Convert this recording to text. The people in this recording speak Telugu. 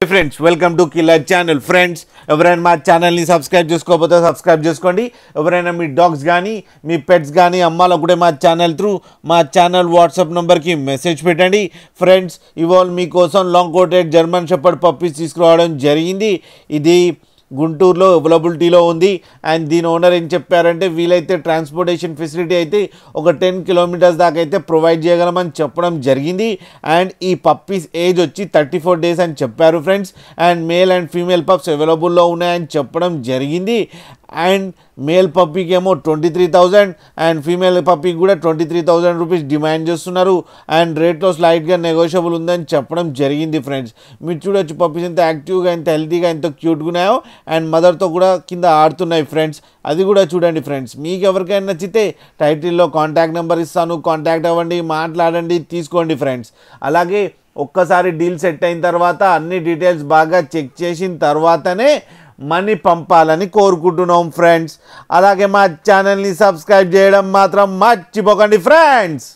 Friends welcome to killer channel. Friends ఎవరైనా మా ఛానల్ని సబ్స్క్రైబ్ చేసుకోకపోతే సబ్స్క్రైబ్ చేసుకోండి. ఎవరైనా మీ డాగ్స్ కానీ మీ పెట్స్ కానీ అమ్మాలనుకుంటే మా ఛానల్ త్రూ మా ఛానల్ వాట్సాప్ నెంబర్కి మెసేజ్ పెట్టండి. ఫ్రెండ్స్ ఇవాళ మీకోసం long coated German shepherd puppies తీసుకురావడం జరిగింది. ఇది గుంటూరులో అవైలబిలిటీలో ఉంది. అండ్ దీని ఓనర్ ఏం చెప్పారంటే వీలైతే ట్రాన్స్పోర్టేషన్ ఫెసిలిటీ అయితే ఒక 10 కిలోమీటర్స్ దాకా అయితే ప్రొవైడ్ చేయగలమని చెప్పడం జరిగింది. అండ్ ఈ పప్పీస్ ఏజ్ వచ్చి 34 డేస్ అని చెప్పారు friends. And male and female pups అవైలబుల్లో ఉన్నాయని చెప్పడం జరిగింది. అండ్ మేల్ పప్పీకి ఏమో 23,000 అండ్ ఫీమేల్ పప్పీకి కూడా 23,000 రూపీస్ డిమాండ్ చేస్తున్నారు. అండ్ రేట్లో స్లైట్గా నెగోషియబుల్ ఉందని చెప్పడం జరిగింది. ఫ్రెండ్స్ మీరు చూడొచ్చు పప్పీస్ ఎంత యాక్టివ్గా ఎంత హెల్తీగా ఎంత క్యూట్గా ఉన్నాయో. అండ్ మదర్తో కూడా కింద ఆడుతున్నాయి ఫ్రెండ్స్, అది కూడా చూడండి. ఫ్రెండ్స్ మీకు ఎవరికైనా నచ్చితే టైటిల్లో కాంటాక్ట్ నెంబర్ ఇస్తాను, కాంటాక్ట్ అవ్వండి, మాట్లాడండి, తీసుకోండి ఫ్రెండ్స్. అలాగే ఒక్కసారి డీల్ సెట్ అయిన తర్వాత అన్ని డీటెయిల్స్ బాగా చెక్ చేసిన తర్వాతనే మనీ పంపాలని కోరుకుంటున్నాం ఫ్రెండ్స్. అలాగే మా ఛానల్ని సబ్స్క్రైబ్ చేయడం మాత్రం మర్చిపోకండి ఫ్రెండ్స్.